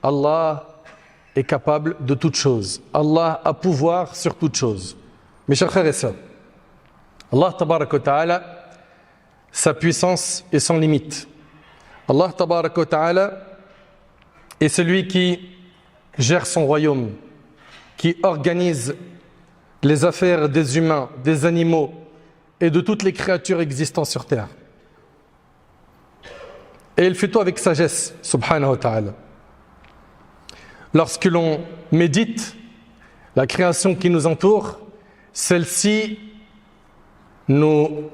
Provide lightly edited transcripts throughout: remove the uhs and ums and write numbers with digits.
Allah est capable de toutes choses. Allah a pouvoir sur toutes choses. Mes chers frères et sœurs, Allah tabaraka wa ta'ala, sa puissance est sans limite. Allah tabaraka wa ta'ala est celui qui gère son royaume, qui organise les affaires des humains, des animaux et de toutes les créatures existant sur terre. Et il fait tout avec sagesse, subhanahu wa ta'ala. Lorsque l'on médite la création qui nous entoure, celle-ci nous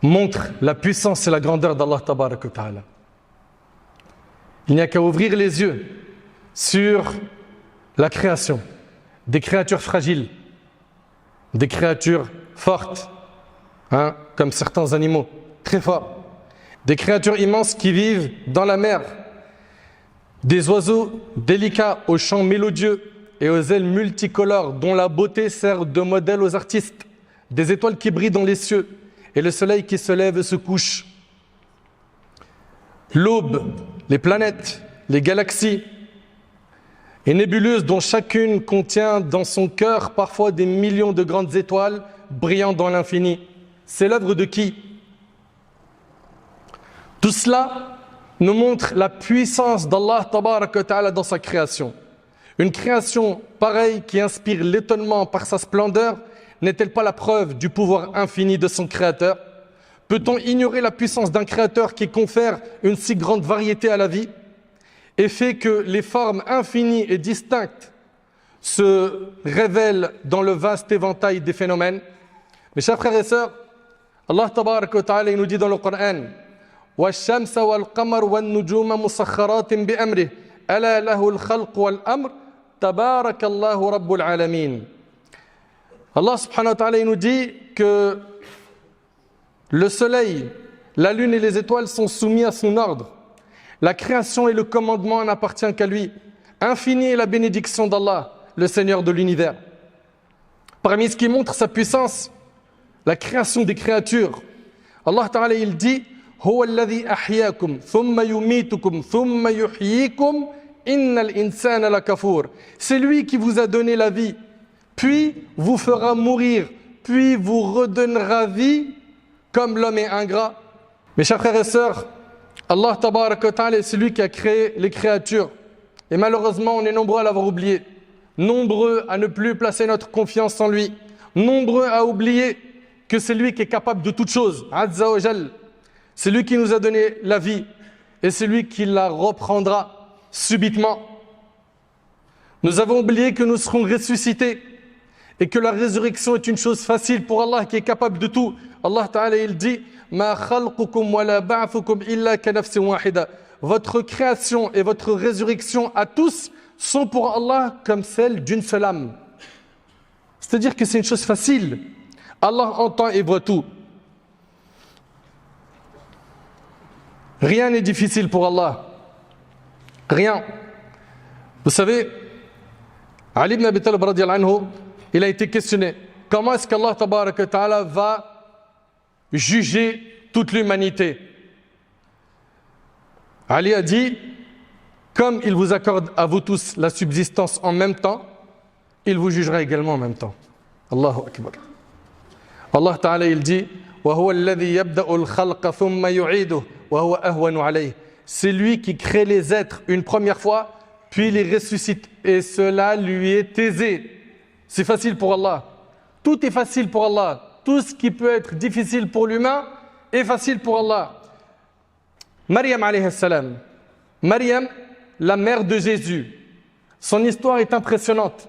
montre la puissance et la grandeur d'Allah tabaraka wa ta'ala. Il n'y a qu'à ouvrir les yeux sur la création, des créatures fragiles, des créatures fortes, comme certains animaux, très forts, des créatures immenses qui vivent dans la mer, des oiseaux délicats aux chants mélodieux et aux ailes multicolores dont la beauté sert de modèle aux artistes, des étoiles qui brillent dans les cieux et le soleil qui se lève et se couche, l'aube, les planètes, les galaxies et nébuleuses dont chacune contient dans son cœur parfois des millions de grandes étoiles brillant dans l'infini. C'est l'œuvre de qui? Tout cela nous montre la puissance d'Allah tabaraka wa ta'ala dans sa création. Une création pareille qui inspire l'étonnement par sa splendeur n'est-elle pas la preuve du pouvoir infini de son créateur? Peut-on ignorer la puissance d'un créateur qui confère une si grande variété à la vie et fait que les formes infinies et distinctes se révèlent dans le vaste éventail des phénomènes? Mes chers frères et sœurs, Allah tabaraka wa ta'ala nous dit dans le Coran: وَالشَّمْسَ وَالْقَمَرُ وَالنُّجُومَ مُسَخَّرَاتٍ بِأَمْرِهِ أَلَا لَهُ الْخَلْقُ وَالْأَمْرُ تَبَارَكَ اللَّهُ رَبُّ الْعَالَمِينَ. Allah subhanahu wa ta'ala nous dit que le soleil, la lune et les étoiles sont soumis à son ordre. La création et le commandement n'appartiennent qu'à lui. Infinie est la bénédiction d'Allah, le Seigneur de l'univers. Parmi ce qui montre sa puissance, la création des créatures, Allah ta'ala il dit: هو الذي أحياكم ثم يميتكم ثم يحييكم إن الإنسان لكفور. C'est lui qui vous a donné la vie, puis vous fera mourir, puis vous redonnera vie, comme l'homme est ingrat. Mes chers frères et sœurs, Allah tabaraka wa ta'ala est celui qui a créé les créatures. Et malheureusement, on est nombreux à l'avoir oublié. Nombreux à ne plus placer notre confiance en lui. Nombreux à oublier que c'est lui qui est capable de toutes choses. Azza wa Jal. C'est lui qui nous a donné la vie. Et c'est lui qui la reprendra subitement. Nous avons oublié que nous serons ressuscités. Et que la résurrection est une chose facile pour Allah qui est capable de tout. Allah Ta'ala il dit: Ma khalqukum wa la ba'thukum illa ka nafsin wahida. Votre création et votre résurrection à tous sont pour Allah comme celle d'une seule âme. C'est-à-dire que c'est une chose facile. Allah entend et voit tout. Rien n'est difficile pour Allah. Rien. Vous savez, Ali ibn Abi Talib radiyallahu anhu, il a été questionné. Comment est-ce qu'Allah tabaraka wa ta'ala va juger toute l'humanité? Ali a dit: comme il vous accorde à vous tous la subsistance en même temps, il vous jugera également en même temps. Allahu Akbar. Allah ta'ala il dit: وَهُوَ الَّذِي يَبْدَأُ الْخَلْقَ ثُمَّ يُعِيدُهُ وَهُوَ أَهْوَنُ عَلَيْهِ. C'est lui qui crée les êtres une première fois, puis les ressuscite. Et cela lui est aisé. C'est facile pour Allah. Tout est facile pour Allah. Tout ce qui peut être difficile pour l'humain est facile pour Allah. Maryam alayhi salam. Maryam, la mère de Jésus. Son histoire est impressionnante.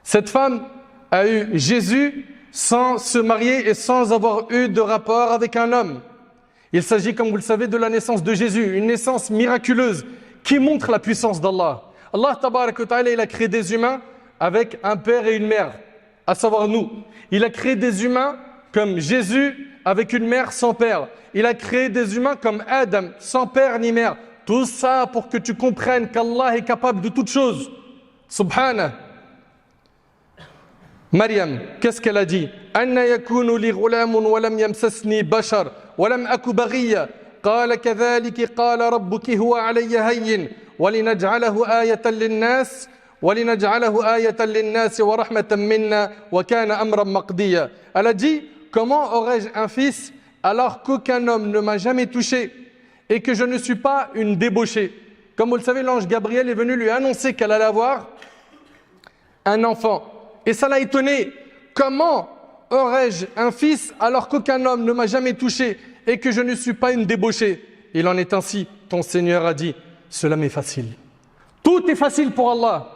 Cette femme a eu Jésus sans se marier et sans avoir eu de rapport avec un homme. Il s'agit, comme vous le savez, de la naissance de Jésus, une naissance miraculeuse qui montre la puissance d'Allah. Allah tabaraka wa ta'ala, il a créé des humains avec un père et une mère, à savoir nous. Il a créé des humains comme Jésus avec une mère sans père. Il a créé des humains comme Adam, sans père ni mère. Tout ça pour que tu comprennes qu'Allah est capable de toutes choses. Subhanah. Maryam, qu'est-ce qu'elle a dit? Anna yakunu li ghulamun wa lam yamsasni bashar wa lam aku baghiya قال كذلك قال ربك هو علي هين ولنجعله آية للناس ورحمة منا وكان أمرا مقضيا. Elle a dit, comment aurais-je un fils alors qu'aucun homme ne m'a jamais touché et que je ne suis pas une débauchée. Comme vous le savez, l'ange Gabriel est venu lui annoncer qu'elle allait avoir un enfant. Et ça l'a étonné. Comment aurais-je un fils alors qu'aucun homme ne m'a jamais touché et que je ne suis pas une débauchée? Il en est ainsi. Ton Seigneur a dit, cela m'est facile. Tout est facile pour Allah.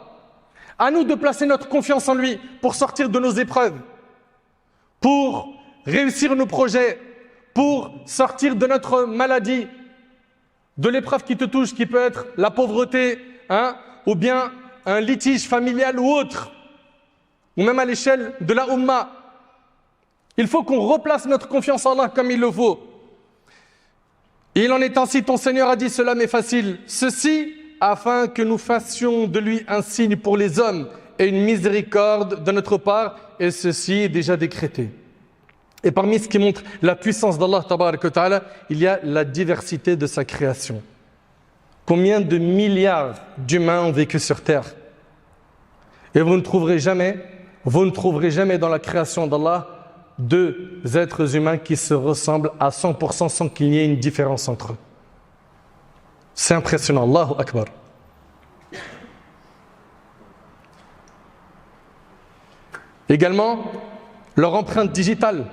À nous de placer notre confiance en lui pour sortir de nos épreuves, pour réussir nos projets, pour sortir de notre maladie, de l'épreuve qui te touche, qui peut être la pauvreté, ou bien un litige familial ou autre, ou même à l'échelle de la Ummah. Il faut qu'on replace notre confiance en Allah comme il le faut. Et il en est ainsi, ton Seigneur a dit, cela m'est facile. Ceci afin que nous fassions de lui un signe pour les hommes et une miséricorde de notre part, et ceci est déjà décrété. Et parmi ce qui montre la puissance d'Allah, il y a la diversité de sa création. Combien de milliards d'humains ont vécu sur terre? Et vous ne trouverez jamais dans la création d'Allah deux êtres humains qui se ressemblent à 100% sans qu'il y ait une différence entre eux. C'est impressionnant. Allahu Akbar. Également, leur empreinte digitale.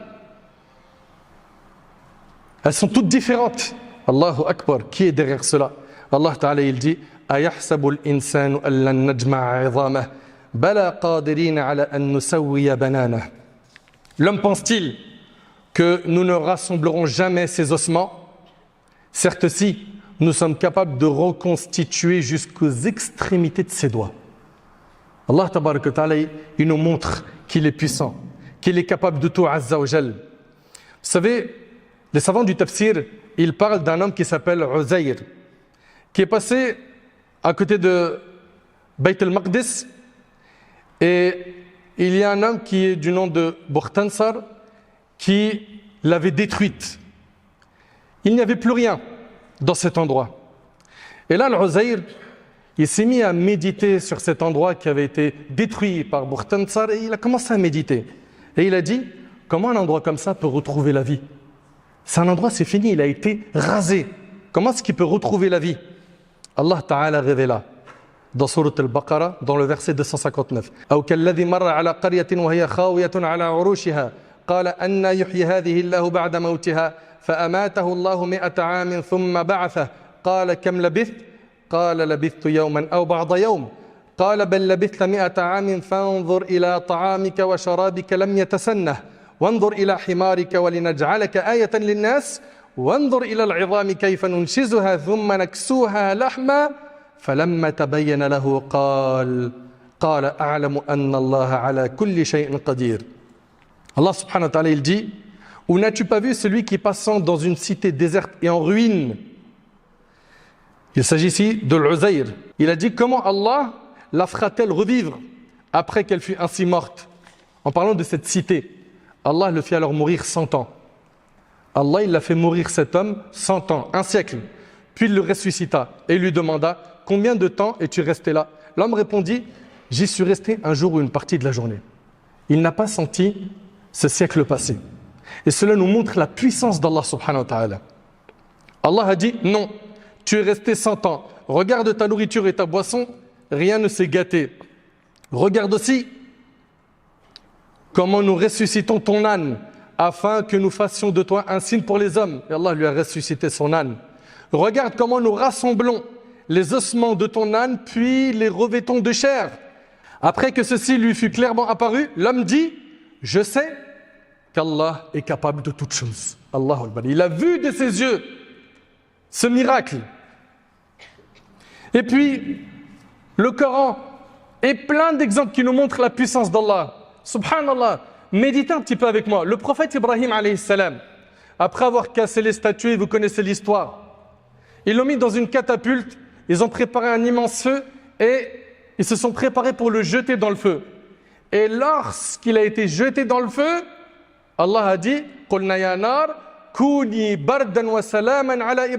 Elles sont toutes différentes. Allahu Akbar. Qui est derrière cela? Allah Ta'ala, il dit أَيَحْسَبُ الْإِنسَانُ أَن لَّن نَّجْمَعَ عِظَامَهُ بَلَى قَادِرِينَ عَلَى أَن نُّسَوِّيَ بَنَانَهُ. L'homme pense-t-il que nous ne rassemblerons jamais ses ossements? Certes si, nous sommes capables de reconstituer jusqu'aux extrémités de ses doigts. Allah Tabaraka Ta'ala, il nous montre qu'il est puissant, qu'il est capable de tout, Azza wa Jal. Vous savez, les savants du tafsir, ils parlent d'un homme qui s'appelle Uzayr, qui est passé à côté de Bayt al-Maqdis, et il y a un homme qui est du nom de Bukhtansar qui l'avait détruite. Il n'y avait plus rien dans cet endroit. Et là, l'Uzayr, il s'est mis à méditer sur cet endroit qui avait été détruit par Bukhtansar, et il a commencé à méditer. Et il a dit, comment un endroit comme ça peut retrouver la vie? C'est un endroit, c'est fini, il a été rasé. Comment est-ce qu'il peut retrouver la vie? Allah Ta'ala révéla dans Surat al-Baqarah, dans le verset 259. أو كالذي مر على قرية وهي خاوية على عروشها قال أن يحيي هذه الله بعد موتها فأماته الله 100 عام ثم بعثه قال كم لبثت قال لبثت يوما أو بعض يوم قال بل لبثت 100 عام فانظر إلى طعامك وشرابك لم يتسنه وانظر إلى حمارك ولنجعلك آية للناس وانظر إلى العظام كيف ننشزها ثم نكسوها لحما فلما تبين له قال أعلم أن الله على كل شيء قدير. Allah subhanahu wa ta'ala, il dit, ou n'as-tu pas vu celui qui passant dans une cité déserte et en ruine? Il s'agit ici de l'Uzayr. Il a dit, comment Allah la fera-t-elle revivre après qu'elle fut ainsi morte? En parlant de cette cité, Allah le fit alors mourir 100 ans. Allah, il l'a fait mourir cet homme 100 ans, un siècle. Puis il le ressuscita et il lui demanda, combien de temps es-tu resté là? L'homme répondit, j'y suis resté un jour ou une partie de la journée. Il n'a pas senti ce siècle passé. Et cela nous montre la puissance d'Allah subhanahu wa ta'ala. Allah a dit, non, tu es resté 100 ans. Regarde ta nourriture et ta boisson, rien ne s'est gâté. Regarde aussi comment nous ressuscitons ton âne, afin que nous fassions de toi un signe pour les hommes. Et Allah lui a ressuscité son âne. Regarde comment nous rassemblons les ossements de ton âne, puis les revêtons de chair. Après que ceci lui fut clairement apparu, l'homme dit, je sais qu'Allah est capable de toutes choses. Allahu Akbar. Il a vu de ses yeux ce miracle. Et puis, le Coran est plein d'exemples qui nous montrent la puissance d'Allah. Subhanallah, méditez un petit peu avec moi. Le prophète Ibrahim alayhi salam, après avoir cassé les statues, vous connaissez l'histoire, ils l'ont mis dans une catapulte, ils ont préparé un immense feu et ils se sont préparés pour le jeter dans le feu. Et lorsqu'il a été jeté dans le feu, Allah a dit, قُلْنَا يَا نَارْ كوني بردا وسلاما على